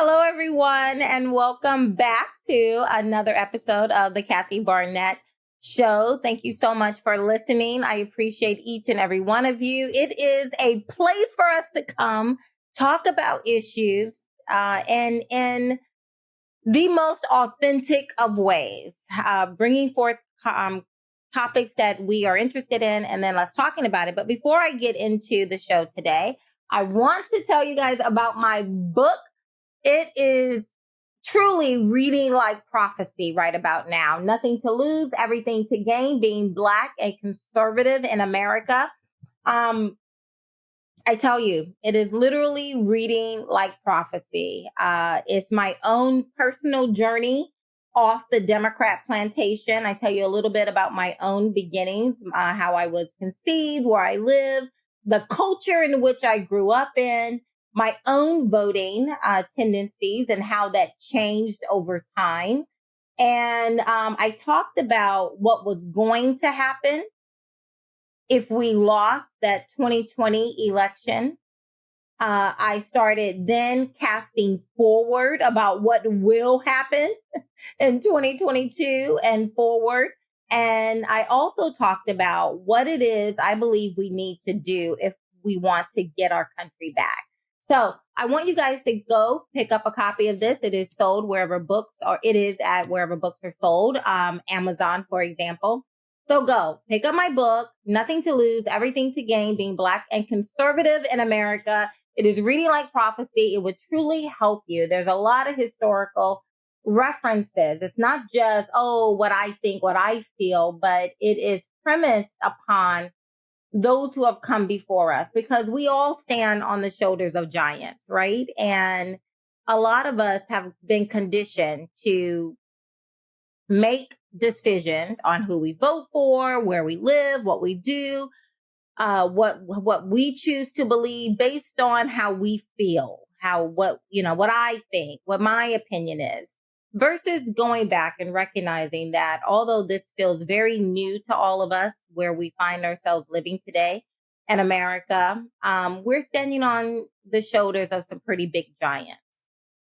Hello, everyone, and welcome back to another episode of the Kathy Barnette Show. Thank you so much for listening. I appreciate each and every one of you. It is a place for us to come talk about issues and in the most authentic of ways, bringing forth topics that we are interested in, and then let's talking about it. But before I get into the show today, I want to tell you guys about my book. It is truly reading like prophecy right about now. Nothing to lose, everything to gain, being Black and conservative in America. I tell you, it is literally reading like prophecy. It's my own personal journey off the Democrat plantation. I tell you a little bit about my own beginnings, how I was conceived, where I live, the culture in which I grew up in, my own voting tendencies and how that changed over time. And I talked about what was going to happen if we lost that 2020 election. I started then casting forward about what will happen in 2022 and forward. And I also talked about what it is I believe we need to do if we want to get our country back. So I want you guys to go pick up a copy of this. It is sold wherever books, or it is at wherever books are sold, Amazon, for example. So go pick up my book, Nothing to Lose, Everything to Gain, Being Black and Conservative in America. It is reading like prophecy. It would truly help you. There's a lot of historical references. It's not just, what I think, what I feel, but it is premised upon those who have come before us, because we all stand on the shoulders of giants, right? And a lot of us have been conditioned to make decisions on who we vote for, where we live, what we do, what we choose to believe based on how we feel, what I think, what my opinion is, versus going back and recognizing that although this feels very new to all of us, where we find ourselves living today in America, we're standing on the shoulders of some pretty big giants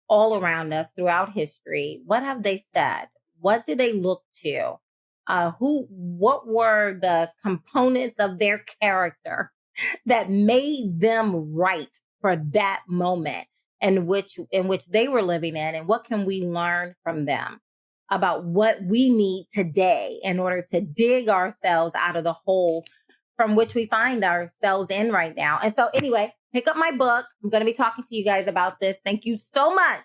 all around us throughout history. What have they said? What did they look to? What were the components of their character that made them right for that moment in which they were living in? And what can we learn from them about what we need today in order to dig ourselves out of the hole from which we find ourselves in right now? And so anyway, pick up my book. I'm going to be talking to you guys about this. Thank you so much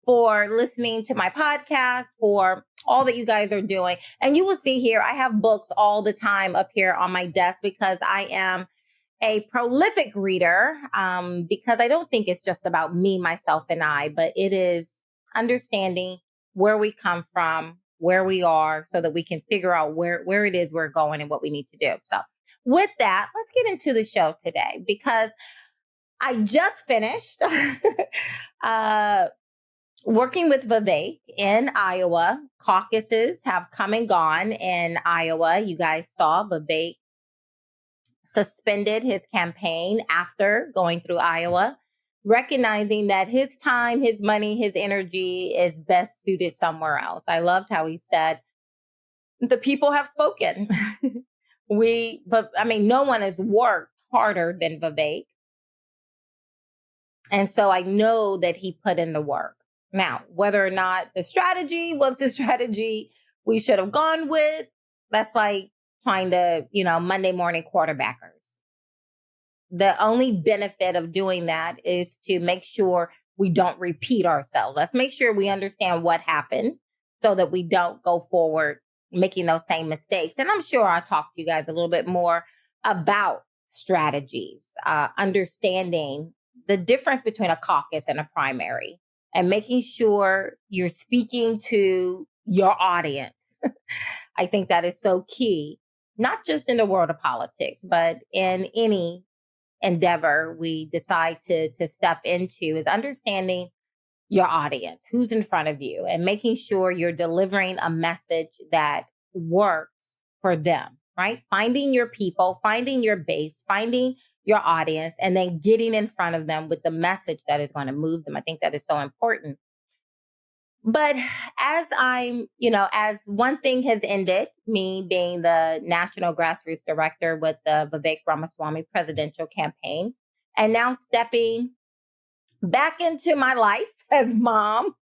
for listening to my podcast, for all that you guys are doing. And you will see here, I have books all the time up here on my desk because I am a prolific reader, because I don't think it's just about me, myself, and I, but it is understanding where we come from, where we are, so that we can figure out where it is we're going and what we need to do. So with that, let's get into the show today, because I just finished working with Vivek in Iowa. Caucuses have come and gone in Iowa. You guys saw Vivek suspended his campaign after going through Iowa, recognizing that his time, his money, his energy is best suited somewhere else. I loved how he said, the people have spoken. No one has worked harder than Vivek. And so I know that he put in the work. Now, whether or not the strategy was the strategy we should have gone with, that's like trying to, Monday morning quarterbackers. The only benefit of doing that is to make sure we don't repeat ourselves. Let's make sure we understand what happened so that we don't go forward making those same mistakes. And I'm sure I'll talk to you guys a little bit more about strategies, understanding the difference between a caucus and a primary, and making sure you're speaking to your audience. I think that is so key, not just in the world of politics, but in any endeavor we decide to step into, is understanding your audience, who's in front of you, and making sure you're delivering a message that works for them, right? Finding your people, finding your base, finding your audience and then getting in front of them with the message that is going to move them. I think that is so important. But as one thing has ended, me being the national grassroots director with the Vivek Ramaswamy presidential campaign, and now stepping back into my life as mom,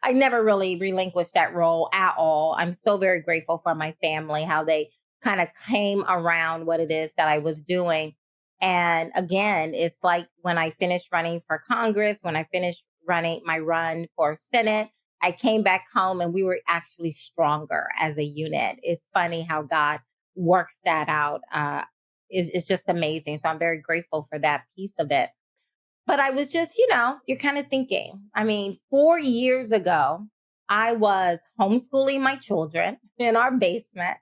I never really relinquished that role at all. I'm so very grateful for my family, how they kind of came around what it is that I was doing. And again, it's like when I finished running for Congress, when I finished running my run for Senate, I came back home and we were actually stronger as a unit. It's funny how God works that out. It's just amazing. So I'm very grateful for that piece of it. But I was just, you're kind of thinking, 4 years ago, I was homeschooling my children in our basement,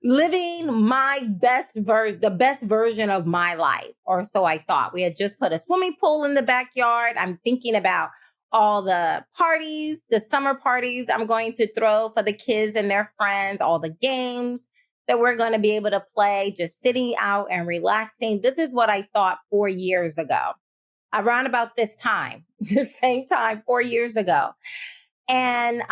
living the best version of my life, or so I thought. We had just put a swimming pool in the backyard. I'm thinking about all the parties, the summer parties I'm going to throw for the kids and their friends, all the games that we're going to be able to play, just sitting out and relaxing. This is what I thought 4 years ago, around about this time, the same time 4 years ago. And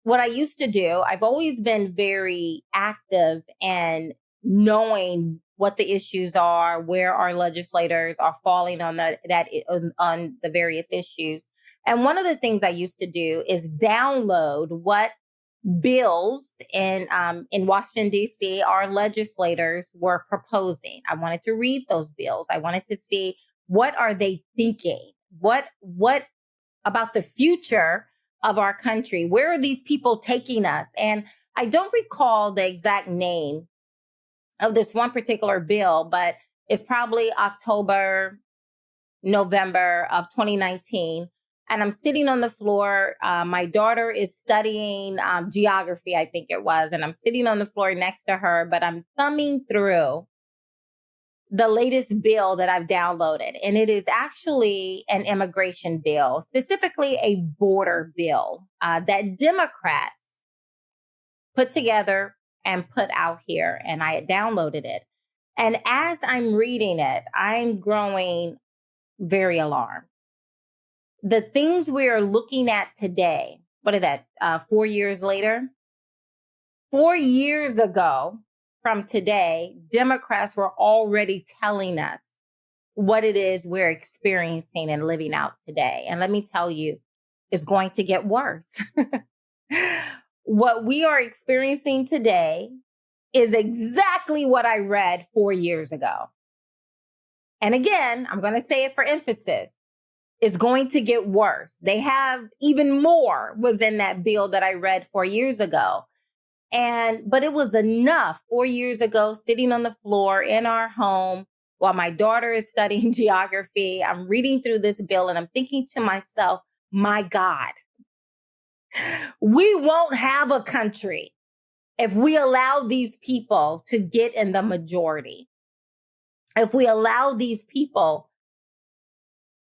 what I used to do, I've always been very active and knowing what the issues are, where our legislators are falling on on the various issues. And one of the things I used to do is download what bills in Washington, D.C., our legislators were proposing. I wanted to read those bills. I wanted to see what are they thinking? What about the future of our country? Where are these people taking us? And I don't recall the exact name of this one particular bill, but it's probably October, November of 2019. And I'm sitting on the floor. My daughter is studying geography, I think it was. And I'm sitting on the floor next to her, but I'm thumbing through the latest bill that I've downloaded. And it is actually an immigration bill, specifically a border bill that Democrats put together and put out here. And I had downloaded it. And as I'm reading it, I'm growing very alarmed. The things we are looking at today, what is that, 4 years later? 4 years ago from today, Democrats were already telling us what it is we're experiencing and living out today. And let me tell you, it's going to get worse. What we are experiencing today is exactly what I read 4 years ago. And again, I'm going to say it for emphasis. It's going to get worse. They have even more was in that bill that I read 4 years ago. But it was enough 4 years ago, sitting on the floor in our home while my daughter is studying geography. I'm reading through this bill and I'm thinking to myself, my God, we won't have a country if we allow these people to get in the majority. If we allow these people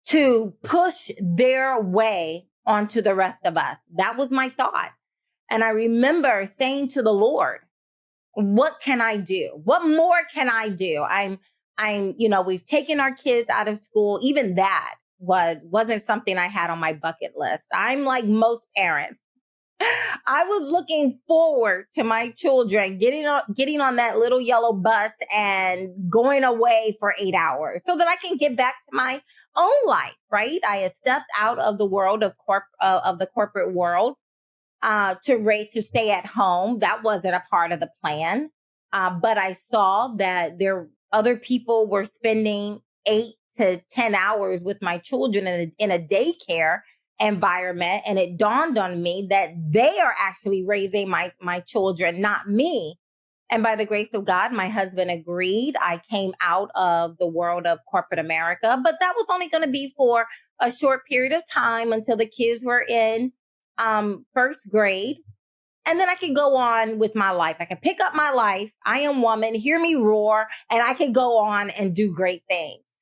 to push their way onto the rest of us. That was my thought. And I remember saying to the Lord, what can I do? What more can I do? We've taken our kids out of school. Even that wasn't something I had on my bucket list. I'm like most parents. I was looking forward to my children getting on that little yellow bus and going away for 8 hours so that I can get back to my own life, right? I had stepped out of the world of the corporate world to stay at home. That wasn't a part of the plan. But I saw that other people were spending 8 to 10 hours with my children in a daycare environment. And it dawned on me that they are actually raising my children, not me. And by the grace of God, my husband agreed. I came out of the world of corporate America, but that was only going to be for a short period of time until the kids were in first grade. And then I could go on with my life. I could pick up my life. I am woman, hear me roar, and I could go on and do great things.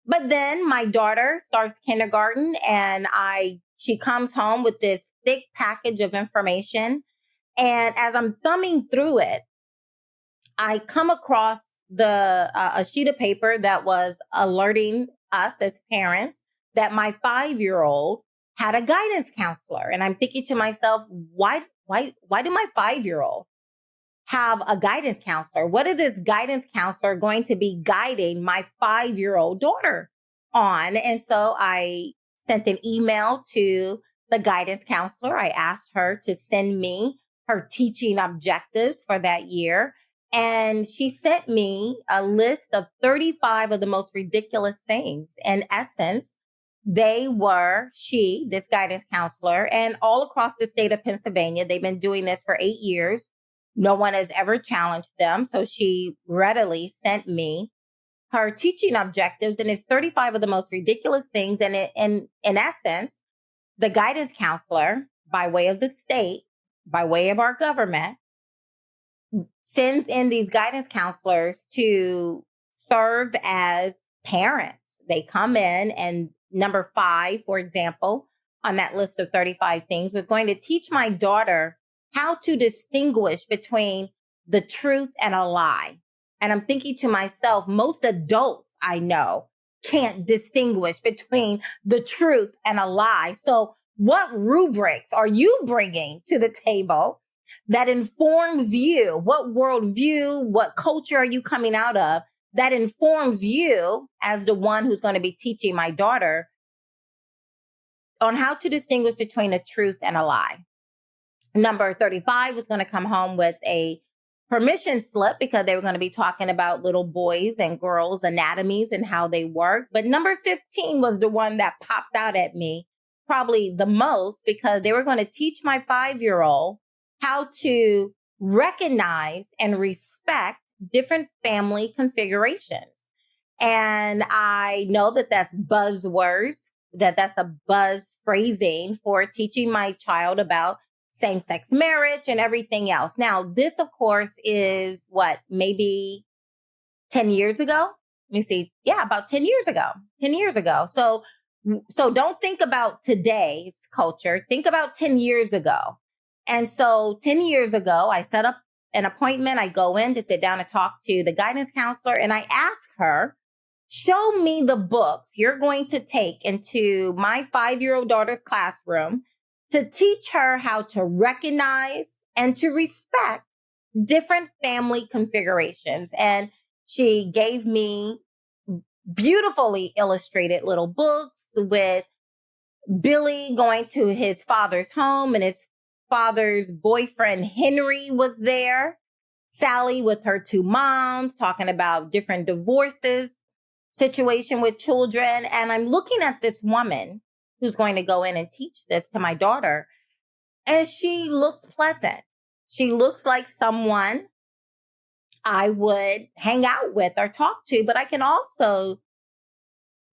But then my daughter starts kindergarten and she comes home with this thick package of information. And as I'm thumbing through it, I come across a sheet of paper that was alerting us as parents that my 5-year-old had a guidance counselor. And I'm thinking to myself, why do my 5-year-old have a guidance counselor? What is this guidance counselor going to be guiding my 5-year-old daughter on? And so I sent an email to the guidance counselor. I asked her to send me her teaching objectives for that year. And she sent me a list of 35 of the most ridiculous things. In essence, this guidance counselor, and all across the state of Pennsylvania, they've been doing this for 8 years. No one has ever challenged them. So she readily sent me her teaching objectives, and it's 35 of the most ridiculous things. And in essence, the guidance counselor, by way of the state, by way of our government, sends in these guidance counselors to serve as parents. They come in, and number 5, for example, on that list of 35 things, was going to teach my daughter how to distinguish between the truth and a lie. And I'm thinking to myself, most adults I know can't distinguish between the truth and a lie. So what rubrics are you bringing to the table that informs you? What worldview, what culture are you coming out of that informs you as the one who's going to be teaching my daughter on how to distinguish between a truth and a lie? Number 35 was going to come home with a permission slip because they were going to be talking about little boys and girls' anatomies and how they work. But number 15 was the one that popped out at me probably the most, because they were going to teach my 5-year-old how to recognize and respect different family configurations. And I know that that's buzzwords, that's a buzz phrasing for teaching my child about same-sex marriage and everything else. Now, this, of course, is maybe 10 years ago? Let me see. Yeah, about 10 years ago. 10 years ago. So don't think about today's culture. Think about 10 years ago. And so 10 years ago, I set up an appointment. I go in to sit down and talk to the guidance counselor, and I ask her, show me the books you're going to take into my 5-year-old daughter's classroom to teach her how to recognize and to respect different family configurations. And she gave me beautifully illustrated little books with Billy going to his father's home, and his father's boyfriend, Henry, was there. Sally with her 2 moms talking about different divorces, situation with children. And I'm looking at this woman who's going to go in and teach this to my daughter. And she looks pleasant. She looks like someone I would hang out with or talk to, but I can also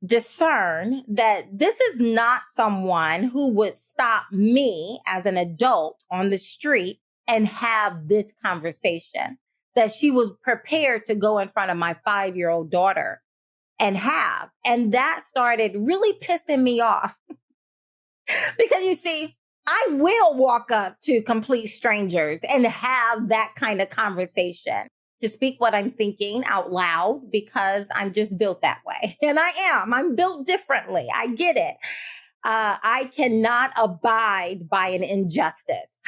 discern that this is not someone who would stop me as an adult on the street and have this conversation, that she was prepared to go in front of my 5-year-old daughter and have. And that started really pissing me off. Because you see, I will walk up to complete strangers and have that kind of conversation, to speak what I'm thinking out loud, because I'm just built that way. And I'm built differently. I get it. I cannot abide by an injustice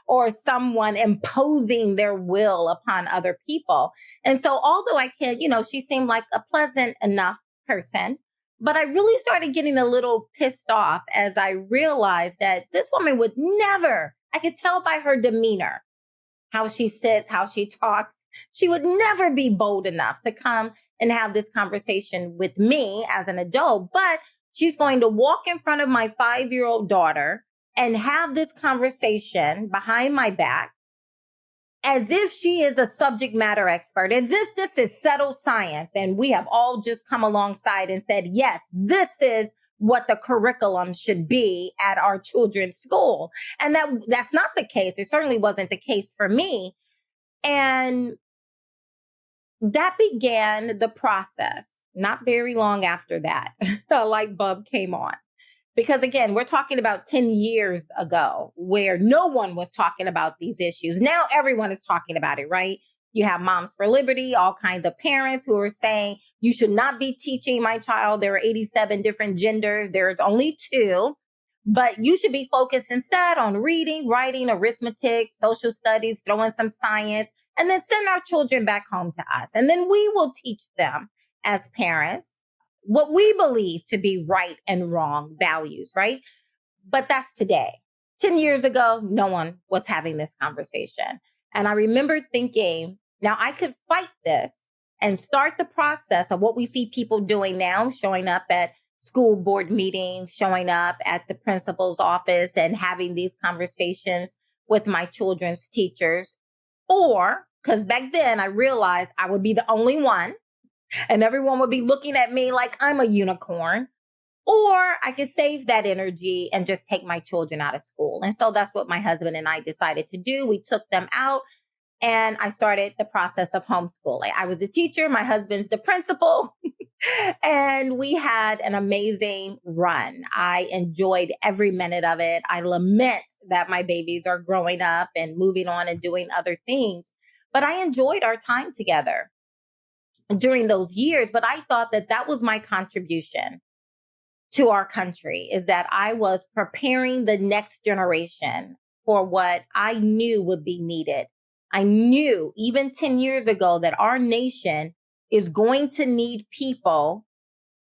or someone imposing their will upon other people. And so although I can, she seemed like a pleasant enough person, but I really started getting a little pissed off as I realized that this woman would never, I could tell by her demeanor, how she sits, how she talks, she would never be bold enough to come and have this conversation with me as an adult. But she's going to walk in front of my 5-year-old daughter and have this conversation behind my back as if she is a subject matter expert, as if this is settled science. And we have all just come alongside and said, yes, this is what the curriculum should be at our children's school. And that's not the case. It certainly wasn't the case for me. And that began the process. Not very long after that, a light bulb came on. Because again, we're talking about 10 years ago where no one was talking about these issues. Now everyone is talking about it, right? You have Moms for Liberty, all kinds of parents who are saying you should not be teaching my child. There are 87 different genders. There's only two, but you should be focused instead on reading, writing, arithmetic, social studies, throw in some science, and then send our children back home to us. And then we will teach them as parents what we believe to be right and wrong values, right? But that's today. 10 years ago, no one was having this conversation. And I remember thinking, now I could fight this and start the process of what we see people doing now, showing up at school board meetings, showing up at the principal's office and having these conversations with my children's teachers. Or, because back then I realized I would be the only one and everyone would be looking at me like I'm a unicorn. Or I could save that energy and just take my children out of school. And so that's what my husband and I decided to do. We took them out and I started the process of homeschooling. I was a teacher, my husband's the principal, and we had an amazing run. I enjoyed every minute of it. I lament that my babies are growing up and moving on and doing other things, but I enjoyed our time together during those years. But I thought that that was my contribution to our country, is that I was preparing the next generation for what I knew would be needed. I knew even 10 years ago that our nation is going to need people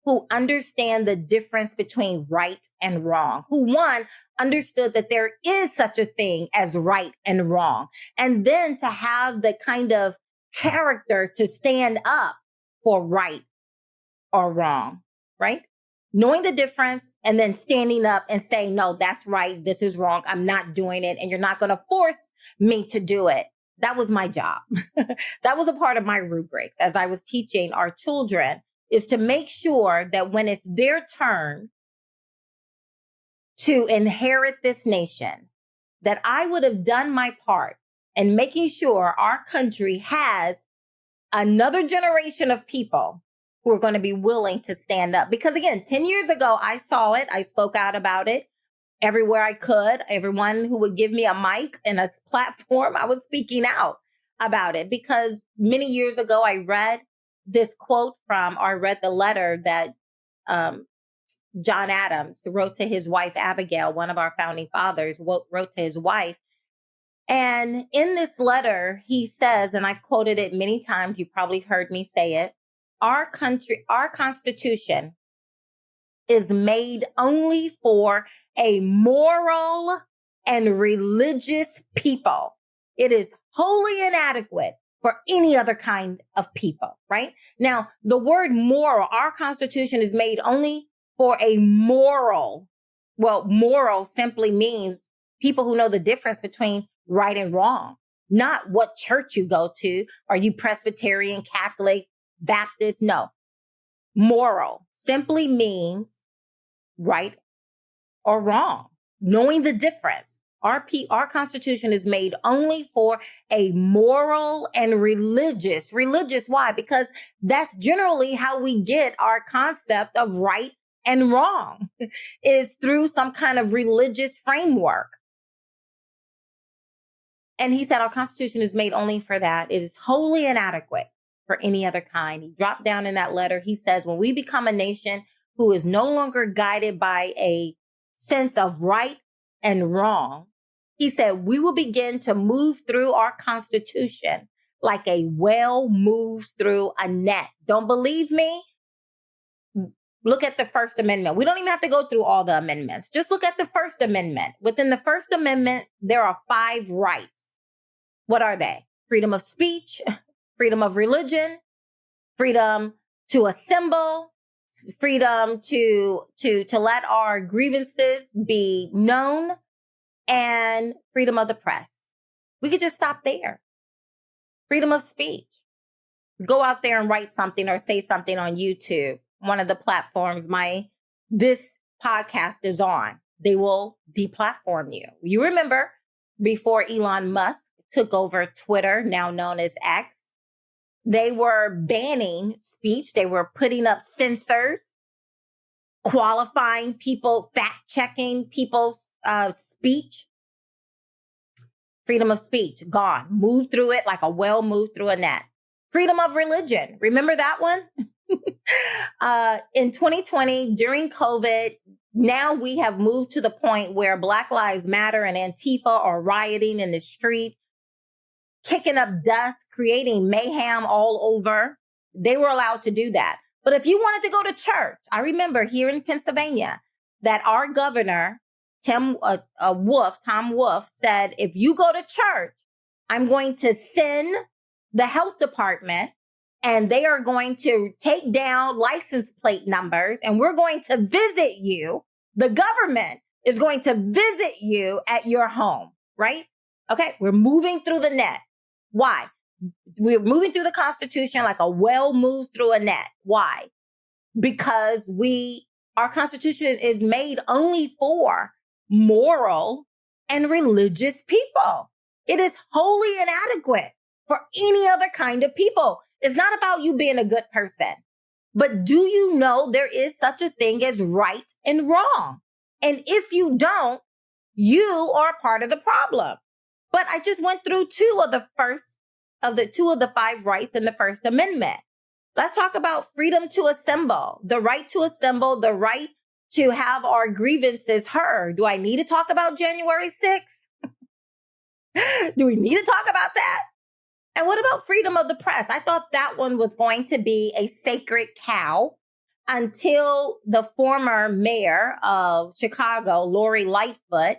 who understand the difference between right and wrong, who, one, understood that there is such a thing as right and wrong, and then to have the kind of character to stand up for right or wrong, right? Knowing the difference and then standing up and saying, no, that's right. This is wrong. I'm not doing it. And you're not going to force me to do it. That was my job. That was a part of my rubrics as I was teaching our children, is to make sure that when it's their turn to inherit this nation, that I would have done my part in making sure our country has another generation of people who are going to be willing to stand up. Because again, 10 years ago, I saw it. I spoke out about it everywhere I could. Everyone who would give me a mic and a platform, I was speaking out about it. Because many years ago, I read this quote I read the letter that John Adams wrote to his wife, Abigail, one of our founding fathers, wrote to his wife. And in this letter, he says, and I've quoted it many times, you probably heard me say it, our country, our Constitution is made only for a moral and religious people. It is wholly inadequate for any other kind of people, right? Now, the word moral, our Constitution is made only for a moral. Well, moral simply means people who know the difference between right and wrong, not what church you go to. Are you Presbyterian, Catholic, Baptist? No. Moral simply means right or wrong, knowing the difference. Our Constitution is made only for a moral and religious. Religious, why? Because that's generally how we get our concept of right and wrong, is through some kind of religious framework. And he said our Constitution is made only for that. It is wholly inadequate for any other kind. He dropped down in that letter. He says, when we become a nation who is no longer guided by a sense of right and wrong, he said, we will begin to move through our Constitution like a whale moves through a net. Don't believe me? Look at the First Amendment. We don't even have to go through all the amendments. Just look at the First Amendment. Within the First Amendment, there are 5 rights. What are they? Freedom of speech, freedom of religion, freedom to assemble, freedom to let our grievances be known, and freedom of the press. We could just stop there. Freedom of speech. Go out there and write something or say something on YouTube, one of the platforms this podcast is on. They will deplatform you. You remember before Elon Musk took over Twitter, now known as X, they were banning speech. They were putting up censors, qualifying people, fact-checking people's speech. Freedom of speech, gone. Move through it like a well moved through a net. Freedom of religion. Remember that one? In 2020, during COVID, now we have moved to the point where Black Lives Matter and Antifa are rioting in the street, kicking up dust, creating mayhem all over. They were allowed to do that. But if you wanted to go to church, I remember here in Pennsylvania that our governor, Tom Wolf, said, if you go to church, I'm going to send the health department and they are going to take down license plate numbers and we're going to visit you. The government is going to visit you at your home, right? Okay, we're moving through the net. Why? We're moving through the Constitution like a well moves through a net. Why? Because our Constitution is made only for moral and religious people. It is wholly inadequate for any other kind of people. It's not about you being a good person, but do you know there is such a thing as right and wrong? And if you don't, you are part of the problem. But I just went through two of the 5 rights in the First Amendment. Let's talk about freedom to assemble, the right to assemble, the right to have our grievances heard. Do I need to talk about January 6th? Do we need to talk about that? And what about freedom of the press? I thought that one was going to be a sacred cow until the former mayor of Chicago, Lori Lightfoot,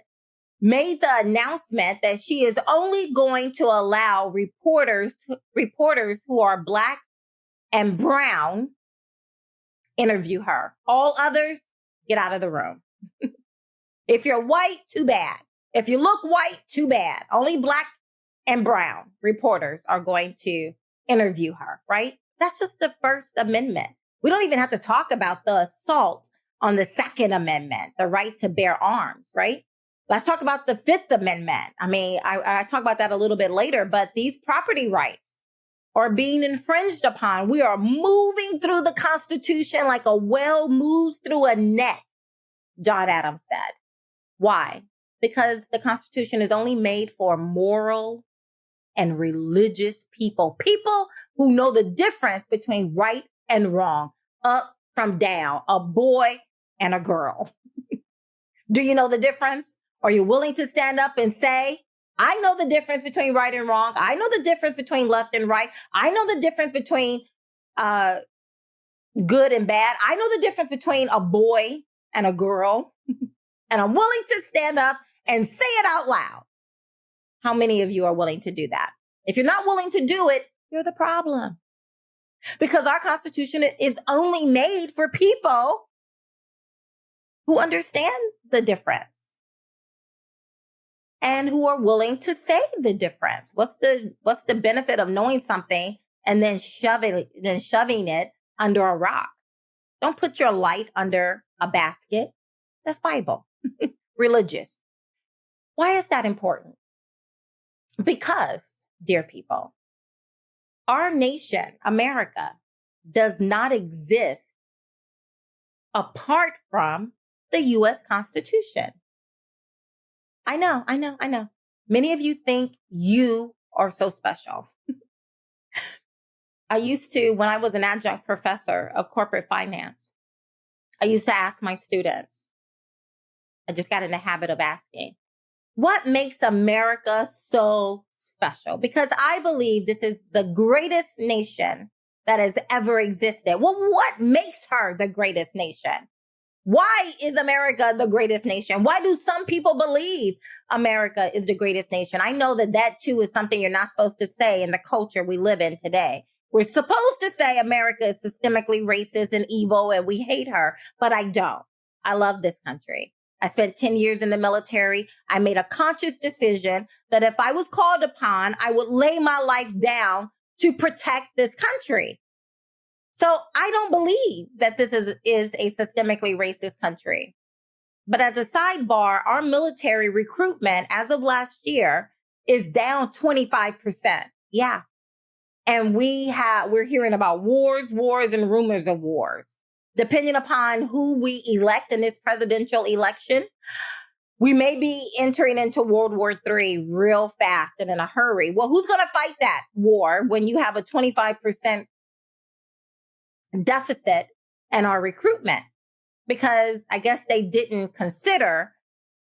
made the announcement that she is only going to allow reporters who are Black and brown interview her. All others, get out of the room. If you're white, too bad. If you look white, too bad. Only Black and brown reporters are going to interview her, right? That's just the First Amendment. We don't even have to talk about the assault on the Second Amendment, the right to bear arms, right? Let's talk about the Fifth Amendment. I mean, I talk about that a little bit later, but these property rights are being infringed upon. We are moving through the Constitution like a well moves through a net, John Adams said. Why? Because the Constitution is only made for moral and religious people, people who know the difference between right and wrong, up from down, a boy and a girl. Do you know the difference? Are you willing to stand up and say, I know the difference between right and wrong. I know the difference between left and right. I know the difference between good and bad. I know the difference between a boy and a girl. And I'm willing to stand up and say it out loud. How many of you are willing to do that? If you're not willing to do it, you're the problem. Because our Constitution is only made for people who understand the difference and who are willing to say the difference. What's the benefit of knowing something and then shoving it under a rock? Don't put your light under a basket. That's Bible. Religious. Why is that important? Because, dear people, our nation, America, does not exist apart from the U.S. Constitution. I know. Many of you think you are so special. I used to, when I was an adjunct professor of corporate finance, I used to ask my students, I just got in the habit of asking, what makes America so special? Because I believe this is the greatest nation that has ever existed. Well, what makes her the greatest nation? Why is America the greatest nation? Why do some people believe America is the greatest nation? I know that too is something you're not supposed to say in the culture we live in today. We're supposed to say America is systemically racist and evil and we hate her, but I don't. I love this country. I spent 10 years in the military. I made a conscious decision that if I was called upon, I would lay my life down to protect this country. So I don't believe that this is a systemically racist country. But as a sidebar, our military recruitment as of last year is down 25%. Yeah. And we're hearing about wars, and rumors of wars. Depending upon who we elect in this presidential election, We may be entering into World War III real fast and in a hurry. Well, who's going to fight that war when you have a 25% deficit in our recruitment? Because I guess they didn't consider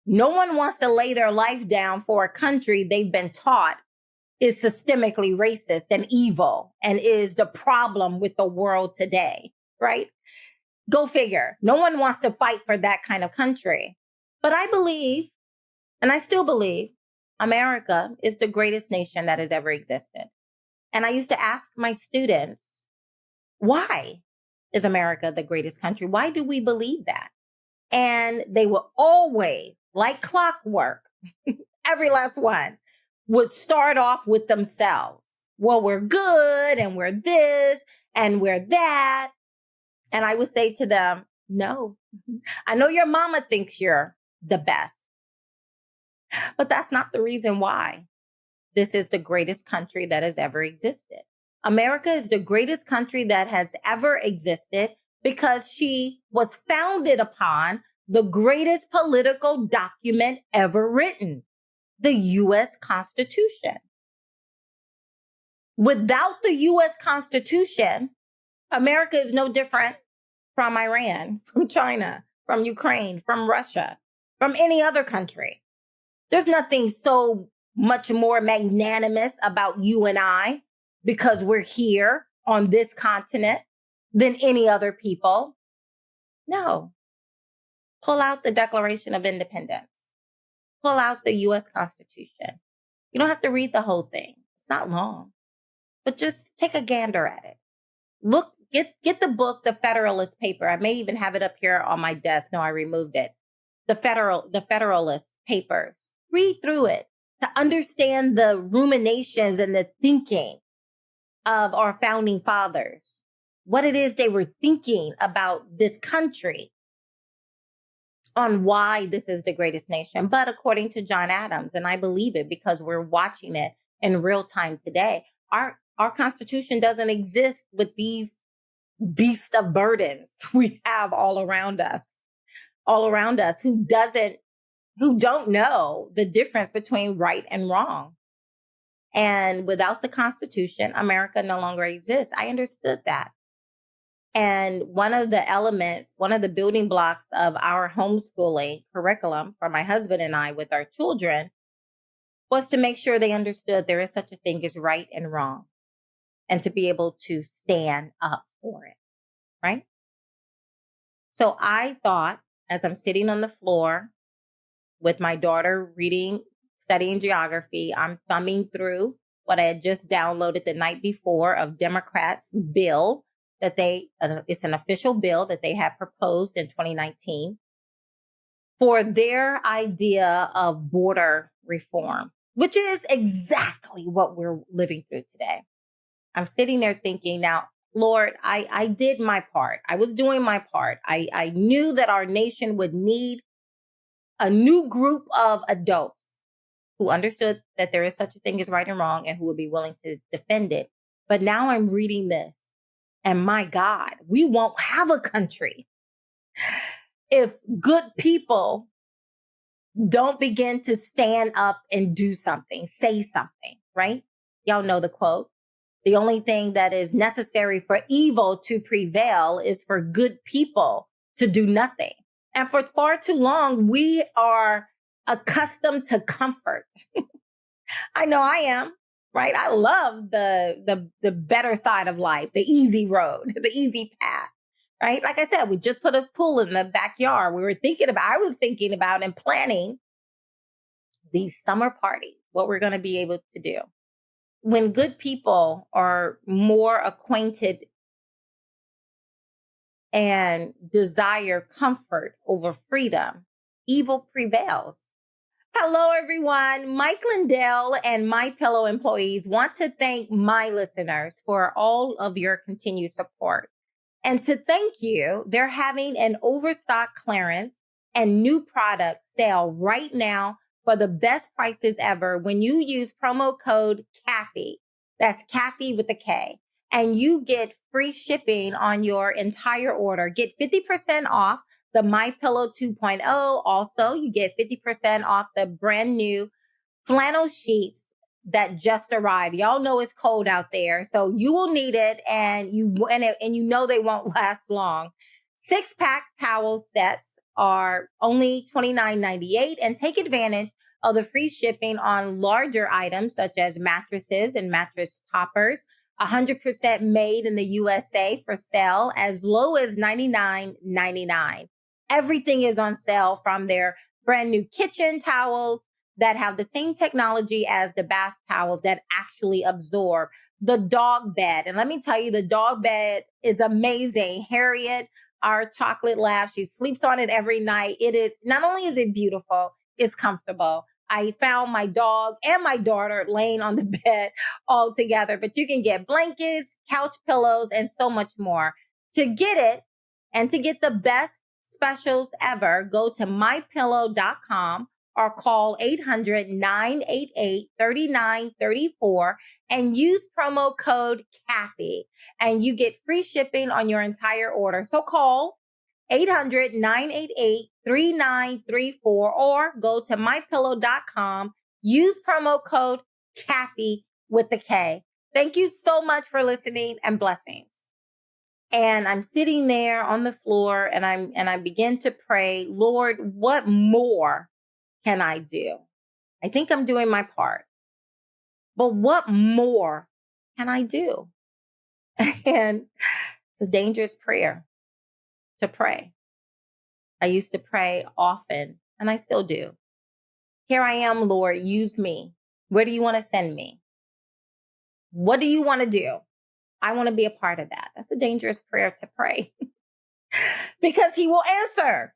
no one wants to lay their life down for a country they've been taught is systemically racist and evil and is the problem with the world today, right? Go figure. No one wants to fight for that kind of country. But I believe, and I still believe, America is the greatest nation that has ever existed. And I used to ask my students, why is America the greatest country? Why do we believe that? And they will always, like clockwork, every last one, would start off with themselves. Well, we're good and we're this and we're that. And I would say to them, no, I know your mama thinks you're the best, but that's not the reason why this is the greatest country that has ever existed. America is the greatest country that has ever existed because she was founded upon the greatest political document ever written, the U.S. Constitution. Without the U.S. Constitution, America is no different from Iran, from China, from Ukraine, from Russia, from any other country. There's nothing so much more magnanimous about you and I because we're here on this continent than any other people. No. Pull out the Declaration of Independence. Pull out the U.S. Constitution. You don't have to read the whole thing. It's not long, but just take a gander at it. Look, get the book, The Federalist Paper. I may even have it up here on my desk. No, I removed it. The Federalist Papers. Read through it to understand the ruminations and the thinking of our founding fathers, what it is they were thinking about this country, on why this is the greatest nation. But according to John Adams, and I believe it because we're watching it in real time today, our Constitution doesn't exist with these beasts of burdens we have all around us who don't know the difference between right and wrong. And without the Constitution, America no longer exists. I understood that. And one of the building blocks of our homeschooling curriculum for my husband and I with our children was to make sure they understood there is such a thing as right and wrong and to be able to stand up for it, right? So I thought, as I'm sitting on the floor with my daughter studying geography, I'm thumbing through what I had just downloaded the night before of Democrats' bill that it's an official bill that they had proposed in 2019 for their idea of border reform, which is exactly what we're living through today. I'm sitting there thinking, now, Lord, I did my part. I was doing my part. I knew that our nation would need a new group of adults who understood that there is such a thing as right and wrong and who would be willing to defend it. But now I'm reading this. And my God, we won't have a country if good people don't begin to stand up and do something, say something, right? Y'all know the quote. The only thing that is necessary for evil to prevail is for good people to do nothing. And for far too long, we are accustomed to comfort. I know I am. Right? I love the better side of life, the easy road, the easy path, right? Like I said, we just put a pool in the backyard. I was thinking about and planning these summer parties, what we're going to be able to do. When good people are more acquainted and desire comfort over freedom, evil prevails. Hello, everyone. Mike Lindell and My Pillow employees want to thank my listeners for all of your continued support. And to thank you, they're having an overstock clearance and new product sale right now for the best prices ever when you use promo code Kathy. That's Kathy with a K. And you get free shipping on your entire order. Get 50% off the My Pillow 2.0. Also, you get 50% off the brand new flannel sheets that just arrived. Y'all know it's cold out there, so you will need it, and you know they won't last long. 6-pack towel sets are only $29.98, and take advantage of the free shipping on larger items such as mattresses and mattress toppers. 100% made in the USA for sale as low as $99.99. Everything is on sale, from their brand new kitchen towels that have the same technology as the bath towels that actually absorb, the dog bed. And let me tell you, the dog bed is amazing. Harriet, our chocolate lab, she sleeps on it every night. It is, not only is it beautiful, it's comfortable. I found my dog and my daughter laying on the bed all together, but you can get blankets, couch pillows, and so much more. To get it and to get the best specials ever, go to mypillow.com or call 800-988-3934 and use promo code Kathy, and you get free shipping on your entire order. So call 800-988-3934 or go to mypillow.com, use promo code Kathy with the K. Thank you so much for listening, and blessings. And I'm sitting there on the floor, and I begin to pray, Lord, what more can I do? I think I'm doing my part, but what more can I do? And it's a dangerous prayer to pray. I used to pray often, and I still do. Here I am, Lord, use me. Where do you want to send me? What do you want to do? I want to be a part of that. That's a dangerous prayer to pray because he will answer,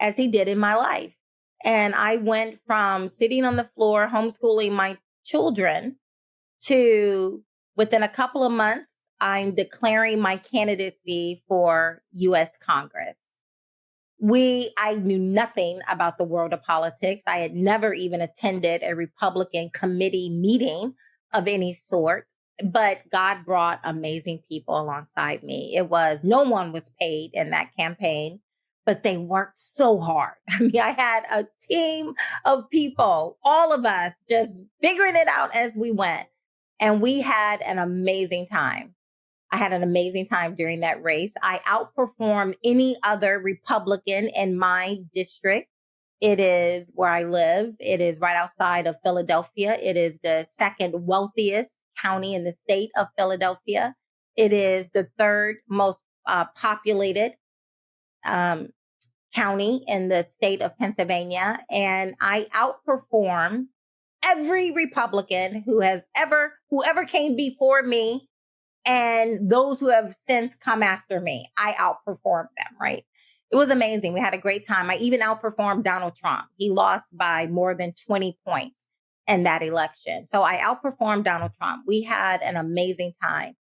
as he did in my life. And I went from sitting on the floor, homeschooling my children, to within a couple of months, I'm declaring my candidacy for U.S. Congress. I knew nothing about the world of politics. I had never even attended a Republican committee meeting of any sort, but God brought amazing people alongside me. No one was paid in that campaign, but they worked so hard. I mean, I had a team of people, all of us just figuring it out as we went. And we had an amazing time. I had an amazing time during that race. I outperformed any other Republican in my district. It is where I live. It is right outside of Philadelphia. It is the second wealthiest county in the state of Philadelphia. It is the third most populated county in the state of Pennsylvania. And I outperformed every Republican whoever came before me, and those who have since come after me. I outperformed them, right? It was amazing. We had a great time. I even outperformed Donald Trump. He lost by more than 20 points in that election. So I outperformed Donald Trump. We had an amazing time.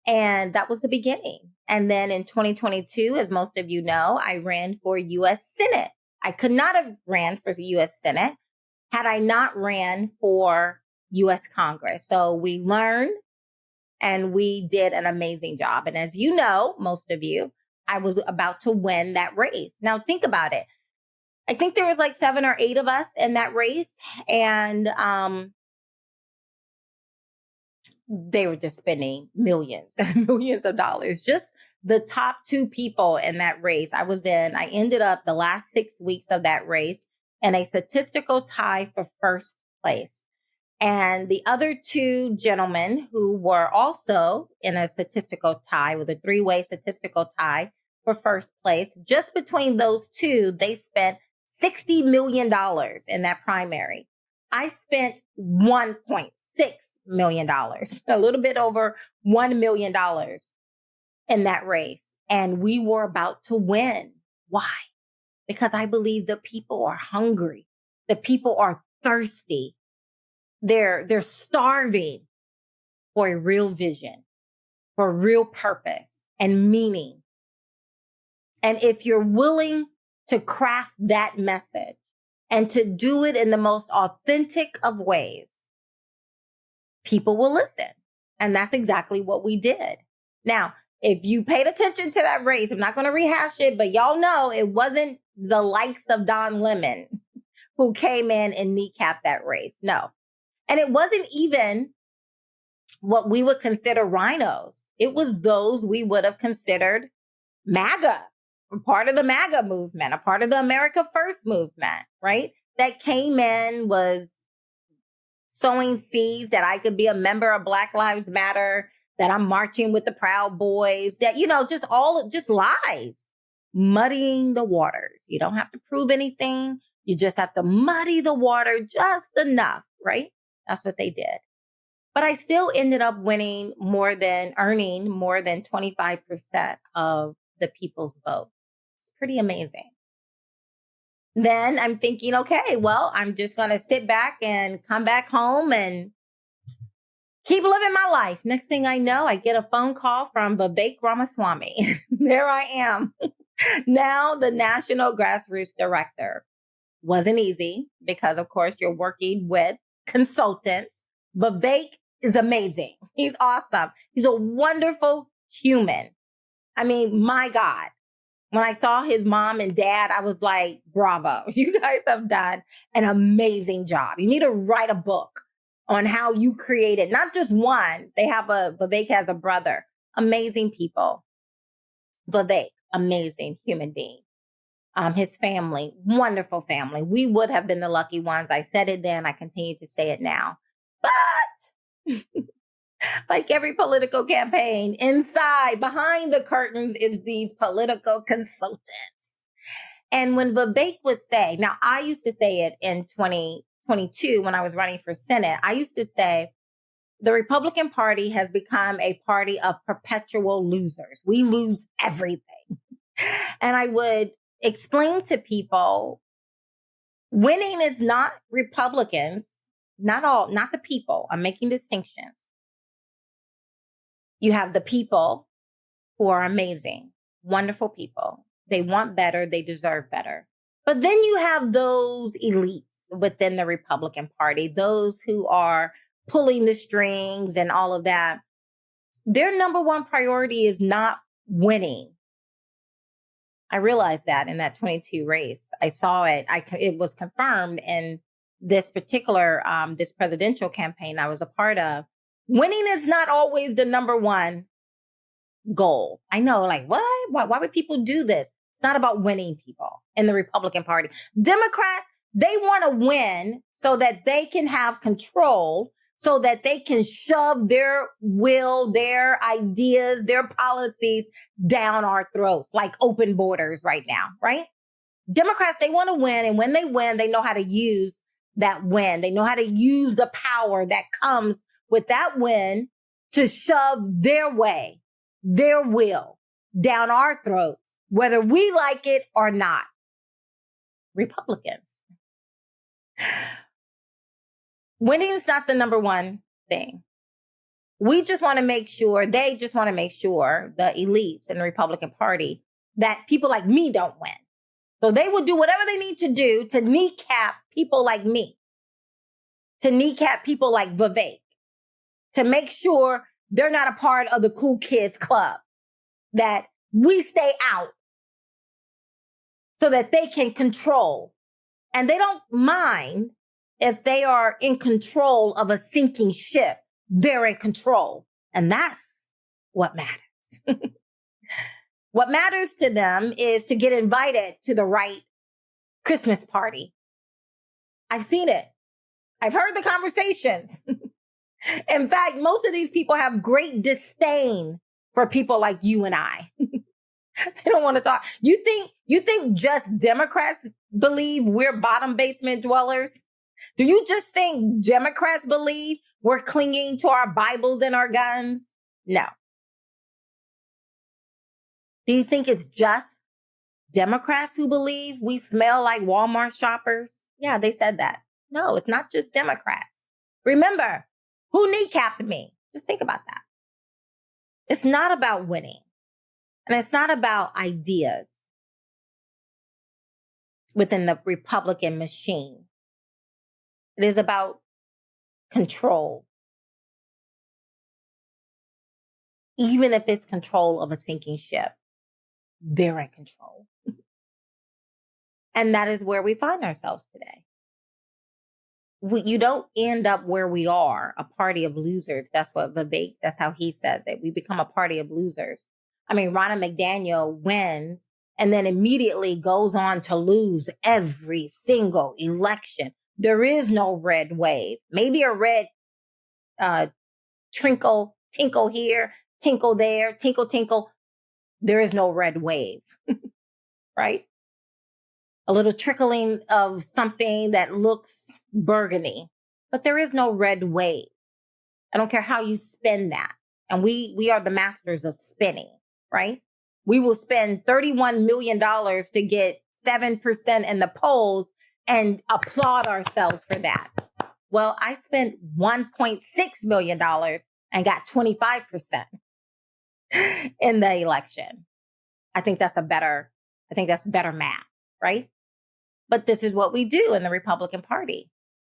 And that was the beginning. And then in 2022, as most of you know, I ran for U.S. Senate. I could not have ran for the U.S. Senate had I not ran for U.S. Congress. So we learned and we did an amazing job. And as you know, most of you, I was about to win that race. Now think about it. I think there was like 7 or 8 of us in that race. And they were just spending millions and millions of dollars. Just the top 2 people in that race I ended up the last 6 weeks of that race in a statistical tie for first place. And the other 2 gentlemen who were also in a statistical tie, with a 3-way statistical tie for first place, just between those 2, they spent $60 million in that primary. I spent $1.6 million, a little bit over $1 million in that race. And we were about to win. Why? Because I believe the people are hungry. The people are thirsty. They're starving for a real vision, for a real purpose and meaning. And if you're willing to craft that message and to do it in the most authentic of ways, people will listen. And that's exactly what we did. Now, If you paid attention to that race, I'm not going to rehash it, but y'all know it wasn't the likes of Don Lemon who came in and kneecapped that race. No. And it wasn't even what we would consider rhinos. It was those we would have considered MAGA, a part of the MAGA movement, a part of the America First movement, right? That came in, was sowing seeds that I could be a member of Black Lives Matter, that I'm marching with the Proud Boys, that, just lies, muddying the waters. You don't have to prove anything. You just have to muddy the water just enough, right? That's what they did. But I still ended up earning more than 25% of the people's vote. It's pretty amazing. Then I'm thinking, okay, well, I'm just going to sit back and come back home and keep living my life. Next thing I know, I get a phone call from Vivek Ramaswamy. There I am, now the National Grassroots Director. Wasn't easy because, of course, you're working with consultants. Vivek is amazing. He's awesome. He's a wonderful human. I mean, my God. When I saw his mom and dad, I was like, bravo. You guys have done an amazing job. You need to write a book on how you created, not just one. Vivek has a brother. Amazing people. Vivek, amazing human being. His family, wonderful family. We would have been the lucky ones. I said it then. I continue to say it now. But like every political campaign, inside, behind the curtains is these political consultants. And when Vivek would say, now I used to say it in 2022 when I was running for Senate, I used to say, the Republican Party has become a party of perpetual losers. We lose everything. And I would explain to people, winning is not Republicans, not the people. I'm making distinctions. You have the people who are amazing, wonderful people. They want better. They deserve better. But then you have those elites within the Republican Party, those who are pulling the strings and all of that. Their number one priority is not winning. I realized that in that 22 race. I saw it. It was confirmed in this particular, this presidential campaign I was a part of. Winning is not always the number one goal. I know, like, what? Why would people do this? It's not about winning, people in the Republican Party. Democrats, they want to win so that they can have control, so that they can shove their will, their ideas, their policies down our throats, like open borders right now, right? Democrats, they want to win. And when they win, they know how to use that win. They know how to use the power that comes with that win to shove their way, their will down our throats, whether we like it or not. Republicans. Winning is not the number one thing. We just want to make sure, they just want to make sure, the elites in the Republican Party, that people like me don't win. So they will do whatever they need to do to kneecap people like me, to kneecap people like Vivek, to make sure they're not a part of the cool kids club, that we stay out so that they can control. And they don't mind if they are in control of a sinking ship. They're in control. And that's what matters. What matters to them is to get invited to the right Christmas party. I've seen it. I've heard the conversations. In fact, most of these people have great disdain for people like you and I. They don't want to talk. You think just Democrats believe we're bottom basement dwellers? Do you just think Democrats believe we're clinging to our Bibles and our guns? No. Do you think it's just Democrats who believe we smell like Walmart shoppers? Yeah, they said that. No, it's not just Democrats. Remember, who kneecapped me? Just think about that. It's not about winning. And it's not about ideas within the Republican machine. It is about control. even if it's control of a sinking ship, they're in control. And that is where we find ourselves today. You don't end up where we are, a party of losers. That's what Vivek, that's how he says it. We become a party of losers. I mean, Ronna McDaniel wins and then immediately goes on to lose every single election. There is no red wave. Maybe a red tinkle here, tinkle there, tinkle. There is no red wave, right? A little trickling of something that looks burgundy, but there is no red wave. I don't care how you spin that. And we are the masters of spinning, right? We will spend $31 million to get 7% in the polls and applaud ourselves for that. Well, I spent $1.6 million and got 25% in the election. I think that's better math, right? But this is what we do in the Republican Party.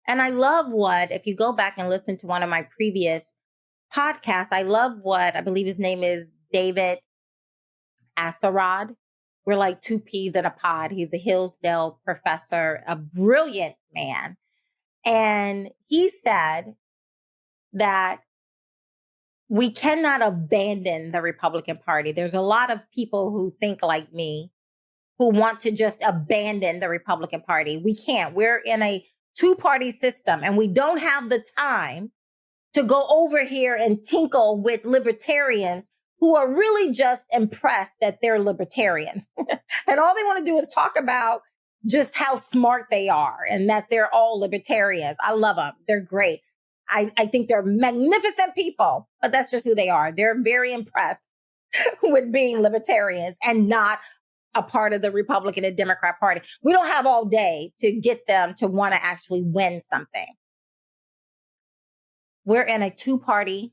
And I love if you go back and listen to one of my previous podcasts, I love I believe his name is David Axelrod. We're like two peas in a pod. He's a Hillsdale professor, a brilliant man. And he said that we cannot abandon the Republican Party. There's a lot of people who think like me, who want to just abandon the Republican Party. We can't. We're in a two-party system, and we don't have the time to go over here and tinkle with libertarians who are really just impressed that they're libertarians. And all they want to do is talk about just how smart they are and that they're all libertarians. I love them. They're great. I think they're magnificent people, but that's just who they are. They're very impressed with being libertarians and not a part of the Republican and Democrat Party. We don't have all day to get them to want to actually win something. We're in a two-party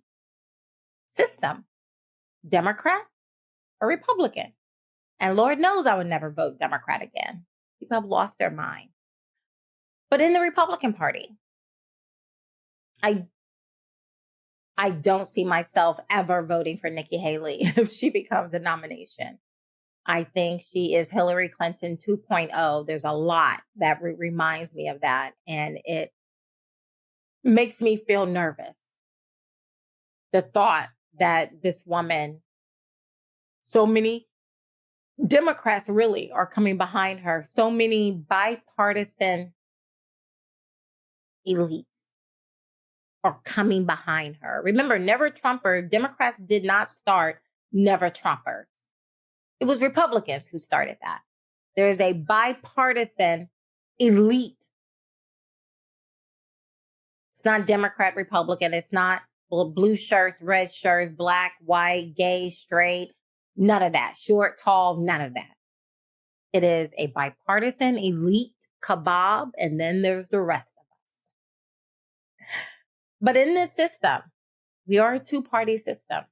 system, Democrat or Republican. And Lord knows I would never vote Democrat again. People have lost their mind. But in the Republican Party, I don't see myself ever voting for Nikki Haley if she becomes the nomination. I think she is Hillary Clinton 2.0. There's a lot that reminds me of that. And it makes me feel nervous. The thought that this woman, so many Democrats really are coming behind her. So many bipartisan elites are coming behind her. Remember, Never Trumper, Democrats did not start Never Trumpers. It was Republicans who started that. There's a bipartisan elite. It's not Democrat, Republican. It's not blue shirts, red shirts, black, white, gay, straight, none of that. Short, tall, none of that. It is a bipartisan elite kebab, and then there's the rest of us. But in this system, we are a two-party system.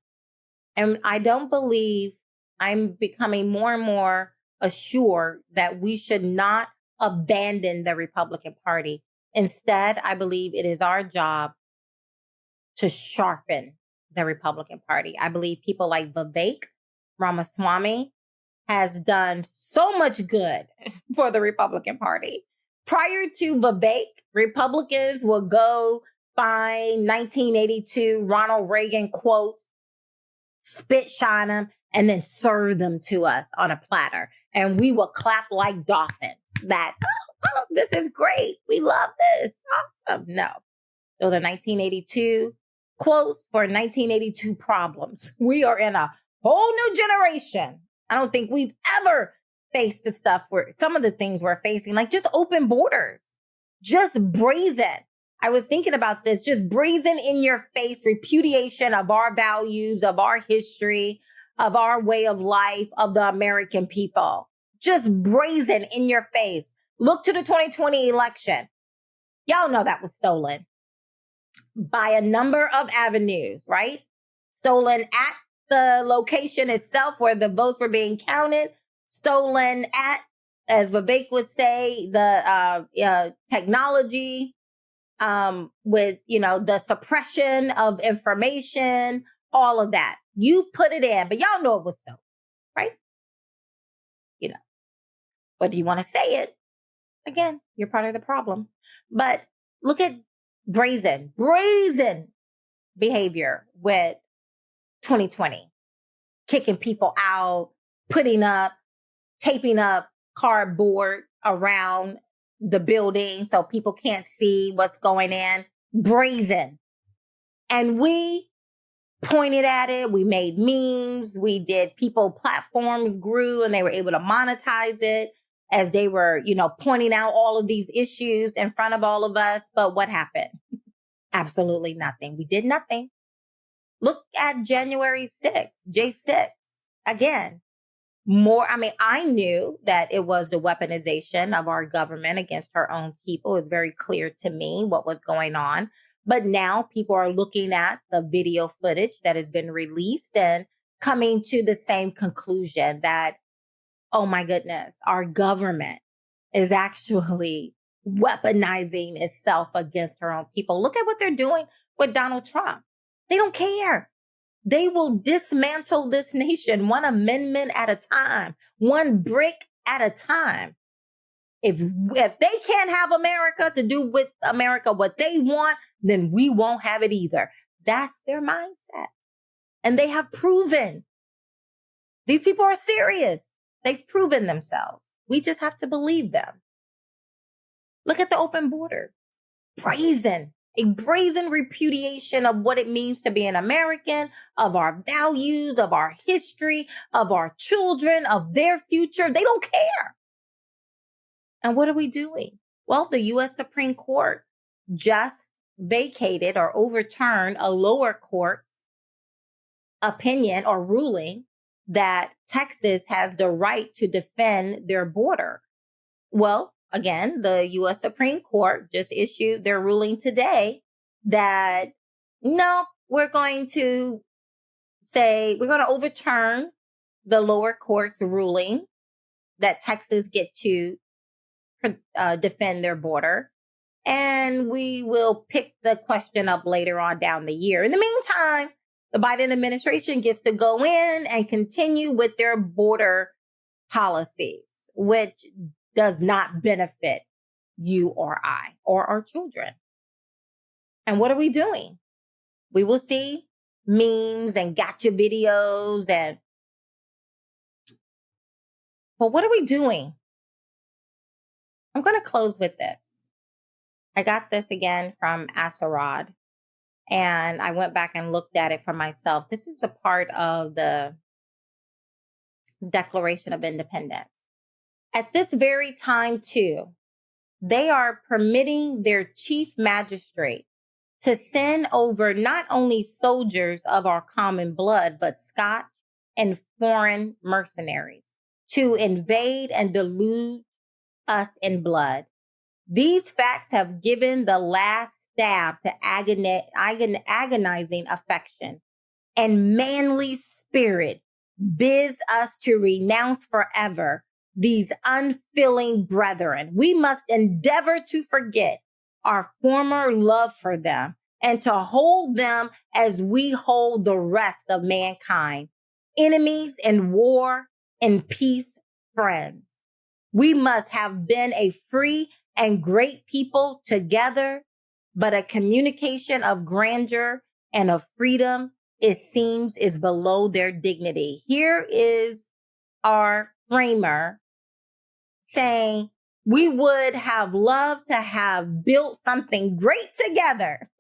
And I don't believe, I'm becoming more and more assured that we should not abandon the Republican Party. Instead, I believe it is our job to sharpen the Republican Party. I believe people like Vivek Ramaswamy has done so much good for the Republican Party. Prior to Vivek, Republicans would go find 1982 Ronald Reagan quotes, spit shine them, and then serve them to us on a platter. And we will clap like dolphins that, oh, this is great. We love this. Awesome. No, those are 1982 quotes for 1982 problems. We are in a whole new generation. I don't think we've ever faced the stuff where some of the things we're facing, like just open borders, just brazen. I was thinking about this, just brazen in your face repudiation of our values, of our history, of our way of life, of the American people. Just brazen in your face. Look to the 2020 election. Y'all know that was stolen by a number of avenues, right? Stolen at the location itself where the votes were being counted. Stolen at, as Vivek would say, the technology, with, the suppression of information, all of that. You put it in, but y'all know it was so, right? You know, whether you want to say it, again, you're part of the problem. But look at brazen behavior with 2020, kicking people out, taping up cardboard around the building so people can't see what's going in. Brazen. And we pointed at it. We made memes. Platforms grew and they were able to monetize it as they were, pointing out all of these issues in front of all of us. But what happened? Absolutely nothing. We did nothing. Look at January 6th, J6. Again, I knew that it was the weaponization of our government against our own people. It was very clear to me what was going on. But now people are looking at the video footage that has been released and coming to the same conclusion that, oh my goodness, our government is actually weaponizing itself against our own people. Look at what they're doing with Donald Trump. They don't care. They will dismantle this nation one amendment at a time, one brick at a time. If they can't have America to do with America what they want, then we won't have it either. That's their mindset. And they have proven. These people are serious. They've proven themselves. We just have to believe them. Look at the open border. A brazen repudiation of what it means to be an American, of our values, of our history, of our children, of their future. They don't care. And what are we doing? Well, the U.S. Supreme Court just vacated or overturned a lower court's opinion or ruling that Texas has the right to defend their border. Well, again, the U.S. Supreme Court just issued their ruling today that, no, we're going to overturn the lower court's ruling that Texas get to defend their border. And we will pick the question up later on down the year. In the meantime, the Biden administration gets to go in and continue with their border policies, which does not benefit you or I or our children. And what are we doing? We will see memes and gotcha videos but what are we doing? I'm going to close with this. I got this again from Asarad, and I went back and looked at it for myself. This is a part of the Declaration of Independence. At this very time, too, they are permitting their chief magistrate to send over not only soldiers of our common blood, but Scotch and foreign mercenaries to invade and delude us in blood. These facts have given the last stab to agonizing affection and manly spirit bids us to renounce forever these unfeeling brethren. We must endeavor to forget our former love for them and to hold them as we hold the rest of mankind, enemies in war, in peace, friends. We must have been a free and great people together, but a communication of grandeur and of freedom, it seems, is below their dignity. Here is our framer saying, we would have loved to have built something great together.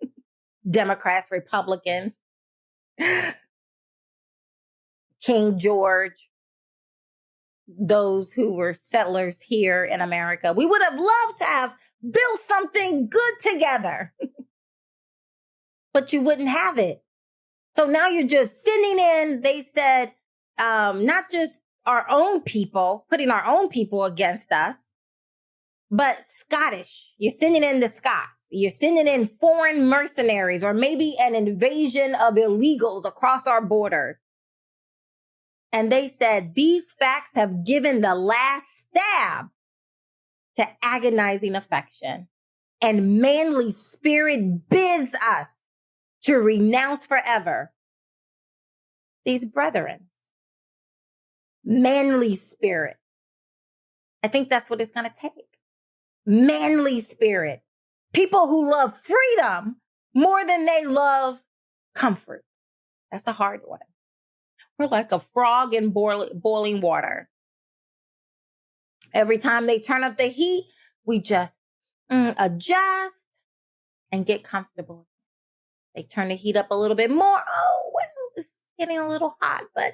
Democrats, Republicans, King George, those who were settlers here in America. We would have loved to have built something good together, but you wouldn't have it. So now you're just sending in, they said, not just our own people, putting our own people against us, but Scottish. You're sending in the Scots. You're sending in foreign mercenaries or maybe an invasion of illegals across our border. And they said, these facts have given the last stab to agonizing affection, and manly spirit bids us to renounce forever these brethren. Manly spirit. I think that's what it's going to take. Manly spirit. People who love freedom more than they love comfort. That's a hard one. We're like a frog in boiling water. Every time they turn up the heat, we just adjust and get comfortable. They turn the heat up a little bit more. Oh, well, it's getting a little hot, but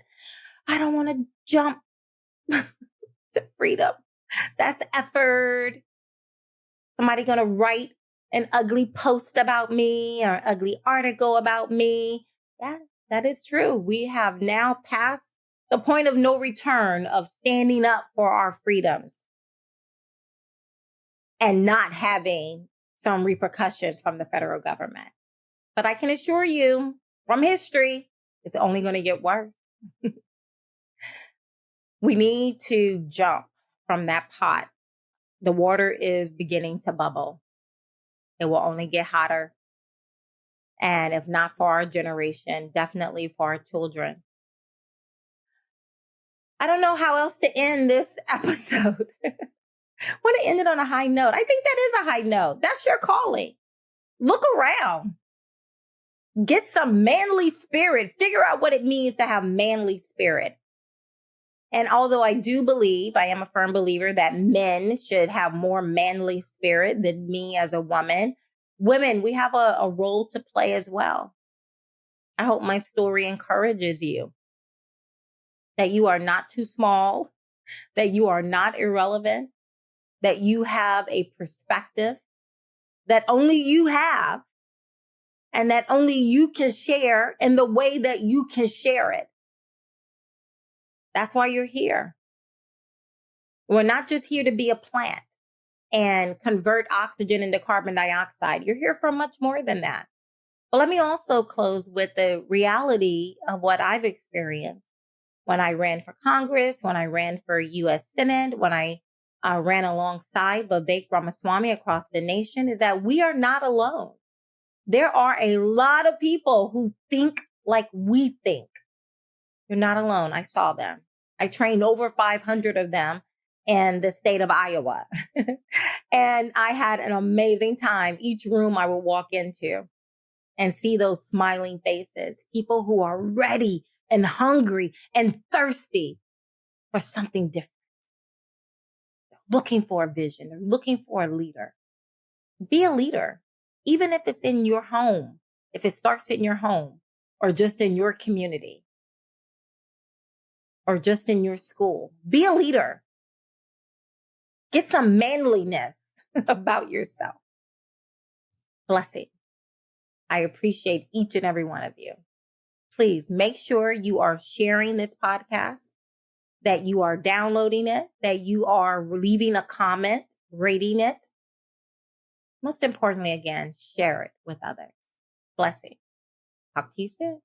I don't want to jump to freedom. That's effort. Somebody going to write an ugly post about me or an ugly article about me. Yeah, that is true. We have now passed the point of no return of standing up for our freedoms and not having some repercussions from the federal government. But I can assure you from history, it's only going to get worse. We need to jump from that pot. The water is beginning to bubble. It will only get hotter. And if not for our generation, definitely for our children. I don't know how else to end this episode. I want to end it on a high note. I think that is a high note. That's your calling. Look around. Get some manly spirit. Figure out what it means to have manly spirit. And although I do believe, I am a firm believer that men should have more manly spirit than me as a woman, women, we have a role to play as well. I hope my story encourages you that you are not too small, that you are not irrelevant, that you have a perspective that only you have and that only you can share in the way that you can share it. That's why you're here. We're not just here to be a plant and convert oxygen into carbon dioxide. You're here for much more than that. But let me also close with the reality of what I've experienced when I ran for Congress, when I ran for U.S. Senate, when I ran alongside Vivek Ramaswamy across the nation, is that we are not alone. There are a lot of people who think like we think. You're not alone. I saw them. I trained over 500 of them in the state of Iowa. And I had an amazing time. Each room I would walk into and see those smiling faces, people who are ready and hungry and thirsty for something different. They're looking for a vision. They're looking for a leader. Be a leader, even if it's in your home, if it starts in your home or just in your community or just in your school. Be a leader. Get some manliness about yourself. Blessings. I appreciate each and every one of you. Please make sure you are sharing this podcast, that you are downloading it, that you are leaving a comment, rating it. Most importantly, again, share it with others. Blessings. Talk to you soon.